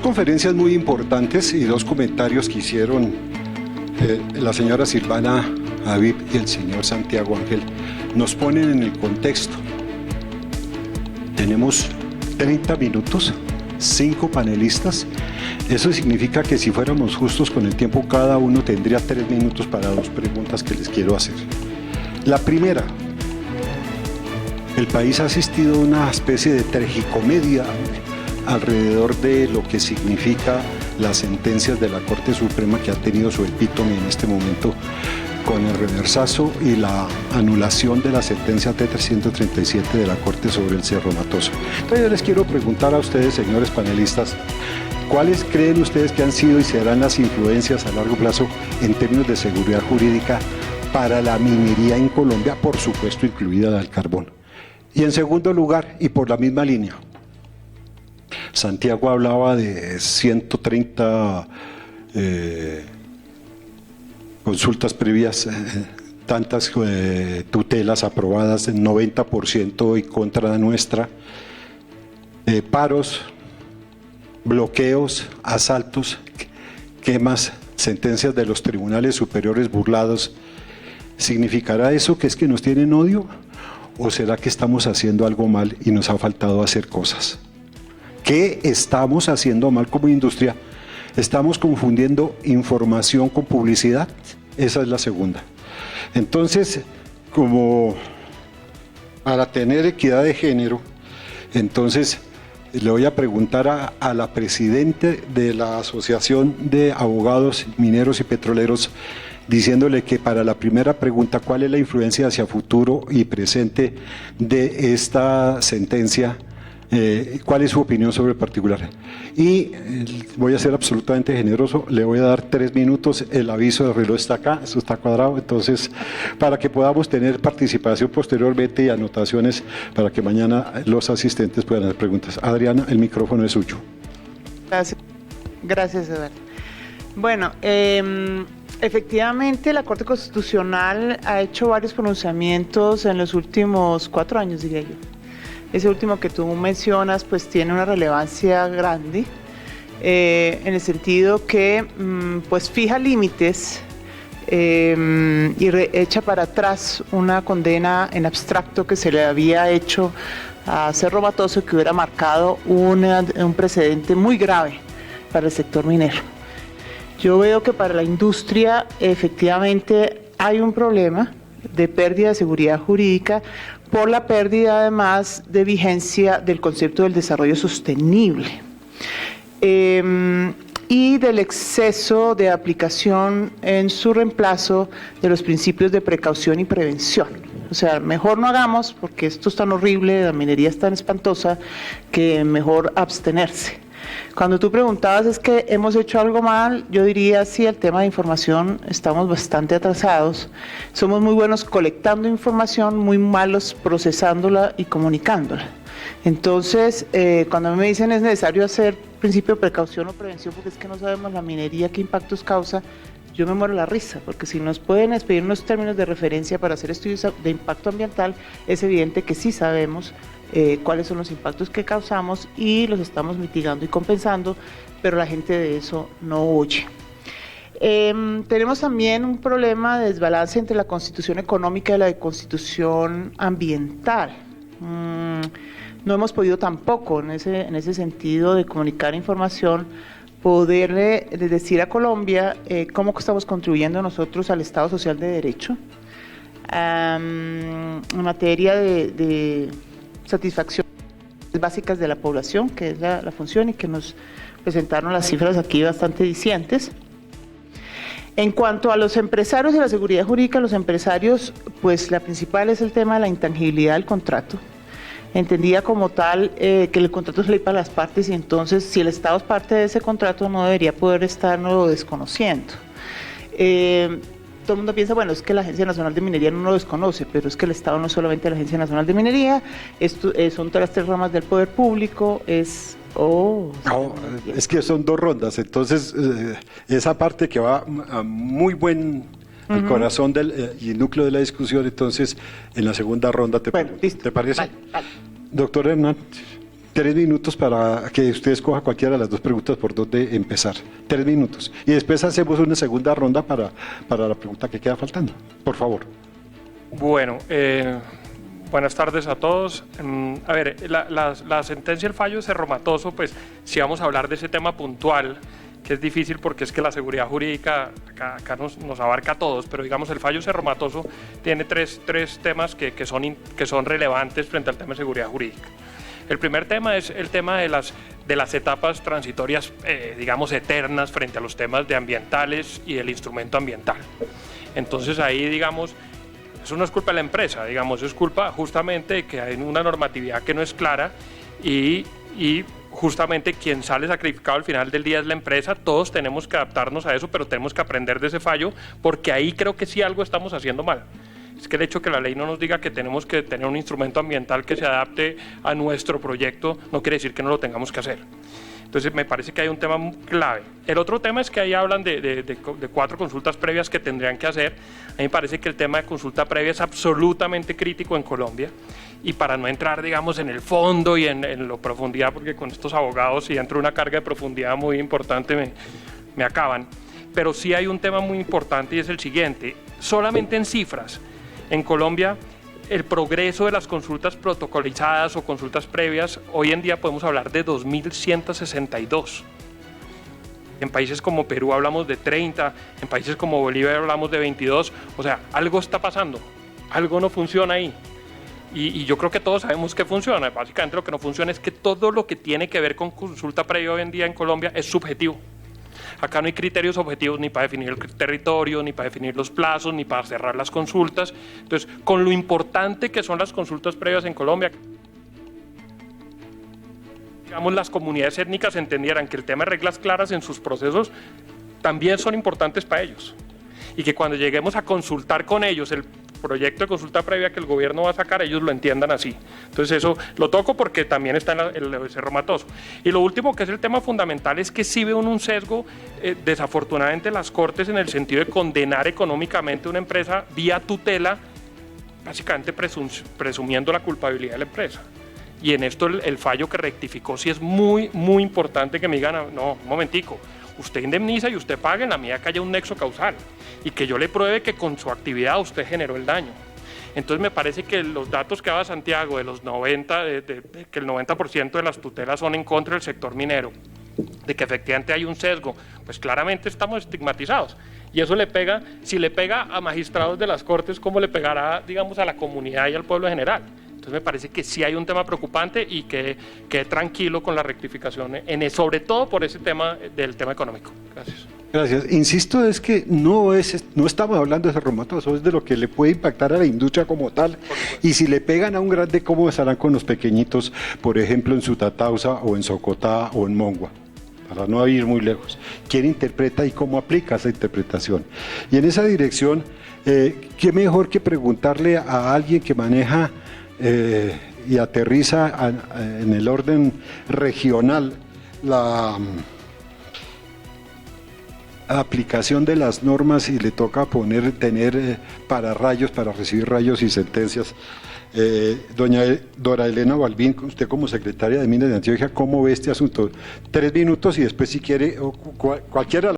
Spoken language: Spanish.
conferencias muy importantes y dos comentarios que hicieron la señora Silvana Habib y el señor Santiago Ángel nos ponen en el contexto. Tenemos 30 minutos, 5 panelistas. Eso significa que si fuéramos justos con el tiempo, cada uno tendría 3 minutos para 2 preguntas que les quiero hacer. La primera, el país ha asistido a una especie de tragicomedia alrededor de lo que significa las sentencias de la Corte Suprema, que ha tenido su epítome en este momento con el reversazo y la anulación de la sentencia T-337 de la Corte sobre el Cerro Matoso. Entonces yo les quiero preguntar a ustedes, señores panelistas, ¿cuáles creen ustedes que han sido y serán las influencias a largo plazo en términos de seguridad jurídica para la minería en Colombia, por supuesto incluida la del carbón? Y en segundo lugar, y por la misma línea, Santiago hablaba de 130 consultas previas, tantas tutelas aprobadas, el 90% en contra nuestra, paros, bloqueos, asaltos, quemas, sentencias de los tribunales superiores burlados. ¿Significará eso que es que nos tienen odio? ¿O será que estamos haciendo algo mal y nos ha faltado hacer cosas? ¿Qué estamos haciendo mal como industria? ¿Estamos confundiendo información con publicidad? Esa es la segunda. Entonces, como para tener equidad de género, entonces le voy a preguntar a la presidenta de la Asociación de Abogados Mineros y Petroleros, diciéndole que para la primera pregunta, ¿cuál es la influencia hacia futuro y presente de esta sentencia? ¿Cuál es su opinión sobre el particular? Y voy a ser absolutamente generoso, le voy a dar 3 minutos, el aviso del reloj está acá, eso está cuadrado, entonces para que podamos tener participación posteriormente y anotaciones para que mañana los asistentes puedan hacer preguntas. Adriana, el micrófono es suyo. Gracias, Eduardo. Bueno, efectivamente la Corte Constitucional ha hecho varios pronunciamientos en los últimos 4 años, diría yo. Ese último que tú mencionas pues tiene una relevancia grande en el sentido que pues fija límites y echa para atrás una condena en abstracto que se le había hecho a Cerro Matoso, que hubiera marcado un precedente muy grave para el sector minero. Yo veo que para la industria efectivamente hay un problema de pérdida de seguridad jurídica por la pérdida además de vigencia del concepto del desarrollo sostenible y del exceso de aplicación en su reemplazo de los principios de precaución y prevención. O sea, mejor no hagamos porque esto es tan horrible, la minería es tan espantosa, que mejor abstenerse. Cuando tú preguntabas, ¿es que hemos hecho algo mal? Yo diría, sí, el tema de información estamos bastante atrasados. Somos muy buenos colectando información, muy malos procesándola y comunicándola. Entonces, cuando me dicen es necesario hacer principio de precaución o prevención porque es que no sabemos la minería qué impactos causa, yo me muero la risa, porque si nos pueden expedir unos términos de referencia para hacer estudios de impacto ambiental, es evidente que sí sabemos cuáles son los impactos que causamos y los estamos mitigando y compensando, pero la gente de eso no oye. Tenemos también un problema de desbalance entre la constitución económica y la de constitución ambiental. No hemos podido tampoco en ese sentido de comunicar información, poderle decir a Colombia cómo estamos contribuyendo nosotros al Estado Social de Derecho en materia de satisfacción básicas de la población, que es la función, y que nos presentaron las cifras aquí bastante dicientes. En cuanto a los empresarios y la seguridad jurídica, los empresarios, pues la principal es el tema de la intangibilidad del contrato, entendida como tal que el contrato es ley para las partes y entonces si el Estado es parte de ese contrato no debería poder estarlo desconociendo. Todo el mundo piensa, bueno, es que la Agencia Nacional de Minería no lo desconoce, pero es que el Estado no es solamente la Agencia Nacional de Minería, esto, son todas las 3 ramas del poder público, es que son 2 rondas, entonces esa parte que va a muy buen el corazón y el núcleo de la discusión, entonces en la segunda ronda ¿te parece? Vale. Doctor Hernán. 3 minutos para que usted escoja cualquiera de las dos preguntas por donde empezar. 3 minutos. Y después hacemos una segunda ronda para la pregunta que queda faltando. Por favor. Bueno, buenas tardes a todos. A ver, la sentencia, el fallo de Cerro Matoso, pues si vamos a hablar de ese tema puntual, que es difícil porque es que la seguridad jurídica acá nos abarca a todos, pero digamos el fallo Cerro Matoso tiene tres temas que son relevantes frente al tema de seguridad jurídica. El primer tema es el tema de las etapas transitorias, digamos, eternas frente a los temas de ambientales y del instrumento ambiental. Entonces ahí, digamos, eso no es culpa de la empresa, digamos, es culpa justamente de que hay una normatividad que no es clara y justamente quien sale sacrificado al final del día es la empresa. Todos tenemos que adaptarnos a eso, pero tenemos que aprender de ese fallo, porque ahí creo que sí algo estamos haciendo mal. Es que el hecho que la ley no nos diga que tenemos que tener un instrumento ambiental que se adapte a nuestro proyecto no quiere decir que no lo tengamos que hacer. Entonces me parece que hay un tema clave. El otro tema es que ahí hablan de 4 consultas previas que tendrían que hacer. A mí me parece que el tema de consulta previa es absolutamente crítico en Colombia, y para no entrar, digamos, en el fondo y en la profundidad, porque con estos abogados si entra una carga de profundidad muy importante me acaban, pero sí hay un tema muy importante y es el siguiente. Solamente en cifras, en Colombia, el progreso de las consultas protocolizadas o consultas previas, hoy en día podemos hablar de 2.162. En países como Perú hablamos de 30, en países como Bolivia hablamos de 22, o sea, algo está pasando, algo no funciona ahí. Y yo creo que todos sabemos que funciona. Básicamente lo que no funciona es que todo lo que tiene que ver con consulta previa hoy en día en Colombia es subjetivo. Acá no hay criterios objetivos ni para definir el territorio, ni para definir los plazos, ni para cerrar las consultas. Entonces, con lo importante que son las consultas previas en Colombia, digamos, las comunidades étnicas entendieran que el tema de reglas claras en sus procesos también son importantes para ellos. Y que cuando lleguemos a consultar con ellos el proyecto de consulta previa que el gobierno va a sacar, ellos lo entiendan así. Entonces eso lo toco porque también está en el Cerro Matoso. Y lo último, que es el tema fundamental, es que sí veo un sesgo, desafortunadamente, las Cortes, en el sentido de condenar económicamente a una empresa vía tutela, básicamente presumiendo la culpabilidad de la empresa. Y en esto el fallo que rectificó sí es muy, muy importante, que me digan, no, un momentico, usted indemniza y usted paga en la medida que haya un nexo causal y que yo le pruebe que con su actividad usted generó el daño. Entonces me parece que los datos que daba Santiago de los 90, que el 90% de las tutelas son en contra del sector minero, de que efectivamente hay un sesgo, pues claramente estamos estigmatizados. Y eso le pega, si le pega a magistrados de las Cortes, ¿cómo le pegará, digamos, a la comunidad y al pueblo en general? Entonces me parece que sí hay un tema preocupante y que tranquilo con la rectificación, sobre todo por ese tema del tema económico. Gracias. Gracias. Insisto, es que no estamos hablando de Cerro Matoso, es de lo que le puede impactar a la industria como tal. Y si le pegan a un grande, ¿cómo estarán con los pequeñitos, por ejemplo, en Sutatausa o en Socotá o en Mongua? Para no ir muy lejos. ¿Quién interpreta y cómo aplica esa interpretación? Y en esa dirección, ¿qué mejor que preguntarle a alguien que maneja y aterriza en el orden regional la aplicación de las normas, y le toca tener pararrayos para recibir rayos y sentencias? Doña Dora Elena Balbín, usted como secretaria de Minas de Antioquia, ¿cómo ve este asunto? 3 minutos y después, si quiere, cualquiera.